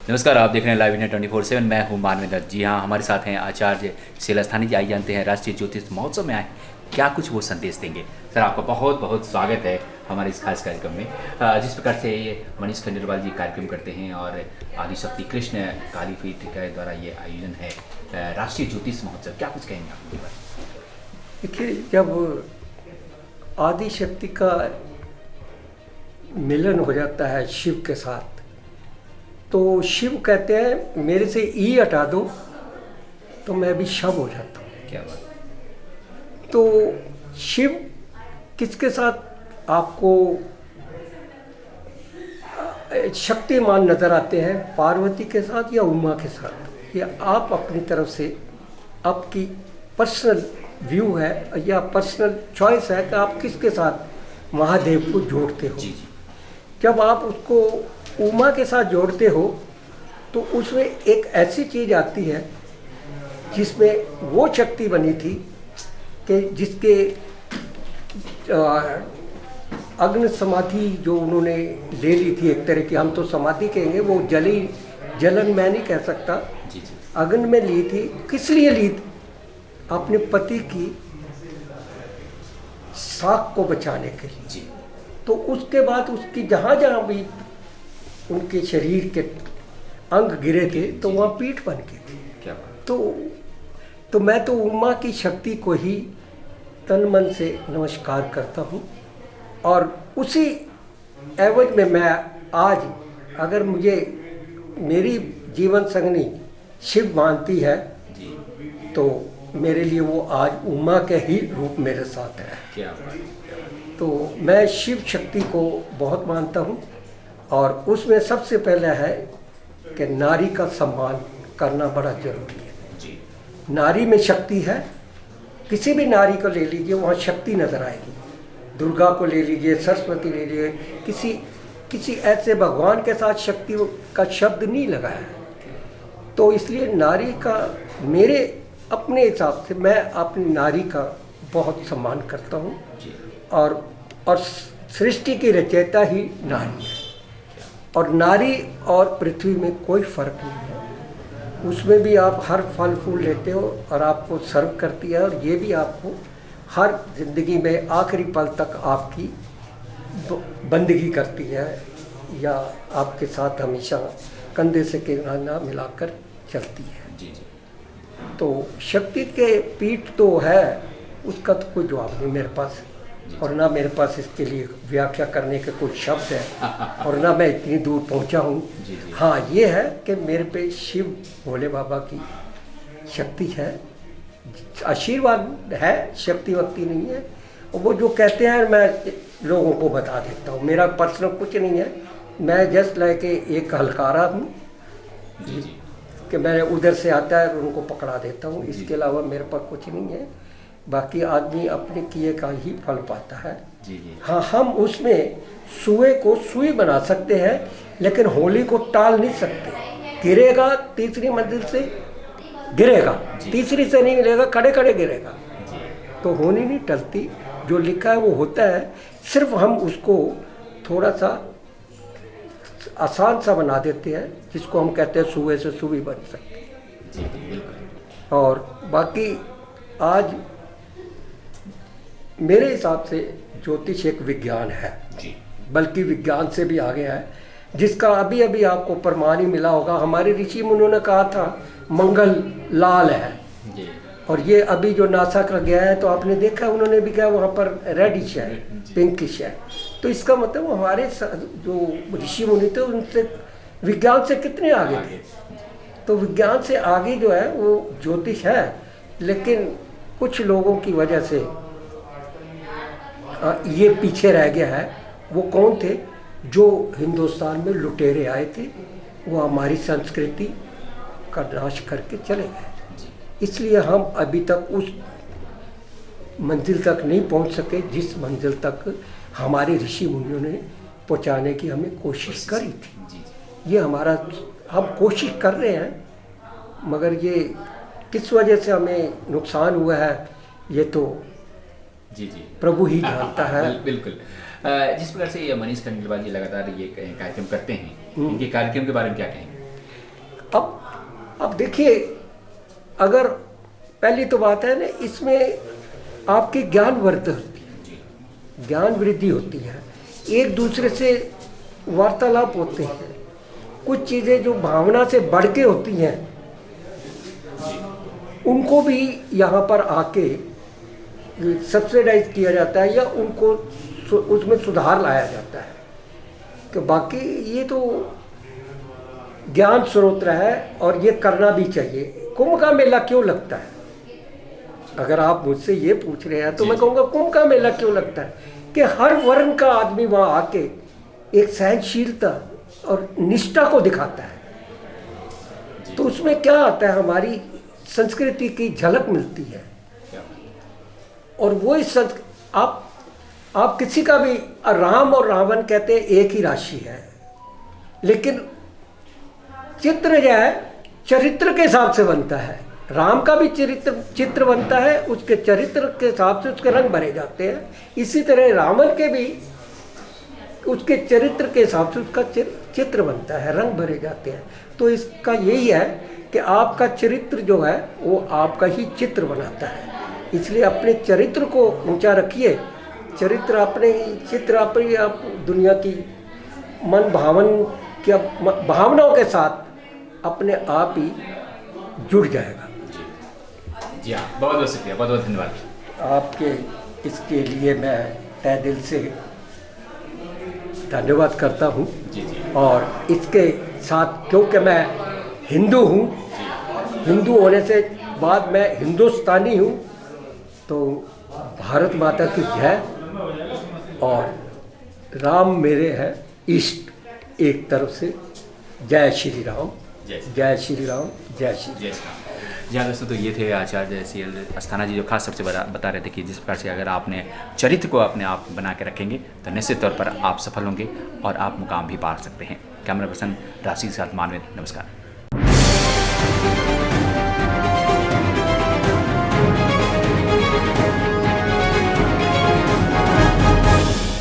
नमस्कार, आप देख रहे हैं लाइव इंडिया 24/7। मैं हूं मानवेंद्र दत्त। जी हाँ, हमारे साथ हैं आचार्य शैलास्थानी जी। आइए जानते हैं राष्ट्रीय ज्योतिष महोत्सव में आए क्या कुछ वो संदेश देंगे। सर, आपका बहुत बहुत स्वागत है हमारे इस खास कार्यक्रम में। जिस प्रकार से ये मनीष खंडेलवाल जी कार्यक्रम करते हैं और आदिशक्ति कृष्ण काली पीठ के द्वारा ये आयोजन है राष्ट्रीय ज्योतिष महोत्सव, क्या कुछ कहेंगे आप इसके बारे? देखिए, जब आदिशक्ति का मिलन हो जाता है शिव के साथ, तो शिव कहते हैं मेरे से ई हटा दो तो मैं भी शव हो जाता हूँ। क्या बात। तो शिव किसके साथ आपको शक्तिमान नजर आते हैं? पार्वती के साथ या उमा के साथ? ये आप अपनी तरफ से आपकी पर्सनल व्यू है या पर्सनल चॉइस है कि आप किसके साथ महादेव को जोड़ते हो। जी जी। जब आप उसको उमा के साथ जोड़ते हो तो उसमें एक ऐसी चीज़ आती है जिसमें वो शक्ति बनी थी कि जिसके अग्नि समाधि जो उन्होंने ले ली थी, एक तरह की हम तो समाधि कहेंगे, वो जलन मैं नहीं कह सकता। जी जी। अग्नि में ली थी। किस लिए ली थी? अपने पति की साख को बचाने के लिए। जी। तो उसके बाद उसकी जहाँ जहाँ भी उनके शरीर के अंग गिरे थे तो वहाँ पीठ बन गई थी। क्या बात। तो मैं तो उमा की शक्ति को ही तन मन से नमस्कार करता हूँ, और उसी एवज में मैं आज, अगर मुझे मेरी जीवन संगनी शिव मानती है जी। तो मेरे लिए वो आज उमा के ही रूप मेरे साथ है। क्या बात। तो मैं शिव शक्ति को बहुत मानता हूँ, और उसमें सबसे पहले है कि नारी का सम्मान करना बड़ा जरूरी है। जी। नारी में शक्ति है। किसी भी नारी को ले लीजिए, वहाँ शक्ति नजर आएगी। दुर्गा को ले लीजिए, सरस्वती ले लीजिए, किसी ऐसे भगवान के साथ शक्ति का शब्द नहीं लगा है। तो इसलिए नारी का, मेरे अपने हिसाब से मैं अपनी नारी का बहुत सम्मान करता हूँ, और सृष्टि की रचयिता ही नारी है, और नारी और पृथ्वी में कोई फर्क नहीं है। उसमें भी आप हर फल फूल लेते हो और आपको सर्व करती है, और ये भी आपको हर जिंदगी में आखिरी पल तक आपकी बंदगी करती है, या आपके साथ हमेशा कंधे से कंधा मिलाकर चलती है। जी जी। तो शक्ति के पीठ तो है, उसका तो कोई जवाब नहीं मेरे पास, और ना मेरे पास इसके लिए व्याख्या करने के कोई शब्द है, और ना मैं इतनी दूर पहुंचा हूं। हाँ, ये है कि मेरे पे शिव भोले बाबा की शक्ति है, आशीर्वाद है, शक्ति वक्ति नहीं है। और वो जो कहते हैं मैं लोगों को बता देता हूँ, मेरा पर्सनल कुछ नहीं है। मैं जस्ट लाइक एक हलकारा हूँ कि मैं उधर से आता है और उनको पकड़ा देता हूँ। इसके अलावा मेरे पास कुछ नहीं है। बाकी आदमी अपने किए का ही फल पाता है। जी जी। हाँ, हम उसमें सुए को सुई बना सकते हैं, लेकिन होली को टाल नहीं सकते। गिरेगा तीसरी मंजिल से, गिरेगा, तीसरी से नहीं मिलेगा, खड़े खड़े गिरेगा। तो होली नहीं टलती, जो लिखा है वो होता है। सिर्फ हम उसको थोड़ा सा आसान सा बना देते हैं, जिसको हम कहते हैं सुए से सुई बन सकती है। जी जी, बिल्कुल। और बाकी आज मेरे हिसाब से ज्योतिष एक विज्ञान है जी। बल्कि विज्ञान से भी आगे है, जिसका अभी अभी आपको प्रमाण ही मिला होगा। हमारे ऋषि मुनियों ने कहा था मंगल लाल है जी। और ये अभी जो नासा का गया है तो आपने देखा, उन्होंने भी कहा वहाँ पर रेडिश है, पिंकिश है। तो इसका मतलब हमारे जो ऋषि मुनि थे उनसे, विज्ञान से कितने आगे थे। तो विज्ञान से आगे जो है वो ज्योतिष है, लेकिन कुछ लोगों की वजह से ये पीछे रह गया है। वो कौन थे? जो हिंदुस्तान में लुटेरे आए थे, वो हमारी संस्कृति का नाश करके चले गए। इसलिए हम अभी तक उस मंजिल तक नहीं पहुंच सके जिस मंजिल तक हमारे ऋषि मुनियों ने पहुंचाने की हमें कोशिश करी थी। ये हमारा, हम कोशिश कर रहे हैं, मगर ये किस वजह से हमें नुकसान हुआ है ये तो जी जी प्रभु ही जानता है। बिल्कुल। जिस प्रकार से ये मनीष खंडेलवाल जी लगातार ये कार्यक्रम करते हैं, इनके कार्यक्रम के बारे में क्या कहेंगे? अब देखिए, अगर पहली तो बात है ना, इसमें आपकी ज्ञान वृद्धि होती है, ज्ञान वृद्धि होती है, एक दूसरे से वार्तालाप होते हैं, कुछ चीज़ें जो भावना से बढ़ के होती हैं उनको भी यहाँ पर आके सब्सिडाइज किया जाता है या उनको उसमें सुधार लाया जाता है। कि बाकी ये तो ज्ञान स्रोत है और ये करना भी चाहिए। कुंभ का मेला क्यों लगता है? अगर आप मुझसे ये पूछ रहे हैं तो मैं कहूँगा कुंभ का मेला क्यों लगता है कि हर वर्ण का आदमी वहाँ आके एक सहनशीलता और निष्ठा को दिखाता है। तो उसमें क्या आता है, हमारी संस्कृति की झलक मिलती है। और वो इस आप किसी का भी, राम और रावण कहते हैं एक ही राशि है, लेकिन चित्र जो है चरित्र के हिसाब से बनता है। राम का भी चित्र बनता है, उसके चरित्र के हिसाब से उसके रंग भरे जाते हैं। इसी तरह रावण के भी उसके चरित्र के हिसाब से उसका चित्र बनता है, रंग भरे जाते हैं। तो इसका यही है कि आपका चरित्र जो है वो आपका ही चित्र बनाता है। इसलिए अपने चरित्र को ऊंचा रखिए। चरित्र अपने ही, चित्र अपनी, आप दुनिया की मन भावनाओं के साथ अपने आप ही जुड़ जाएगा। जी हाँ, बहुत बहुत शुक्रिया, बहुत बहुत धन्यवाद आपके इसके लिए मैं तहे दिल से धन्यवाद करता हूँ। जी जी। और इसके साथ क्योंकि मैं हिंदू हूँ, हिंदू होने से बाद मैं हिंदुस्तानी हूँ, तो भारत माता की जय। और राम मेरे हैं इष्ट एक तरफ से। जय श्री राम, जय श्री राम, जय श्री राम। जी हाँ दोस्तों, तो ये थे आचार्य CL अस्थाना जी, जो खास सबसे बता रहे थे कि जिस प्रकार से अगर आपने चरित्र को अपने आप बना के रखेंगे तो निश्चित तौर पर आप सफल होंगे और आप मुकाम भी पा सकते हैं। कैमरा पर्सन राशि के साथ मानवेंद्र, नमस्कार।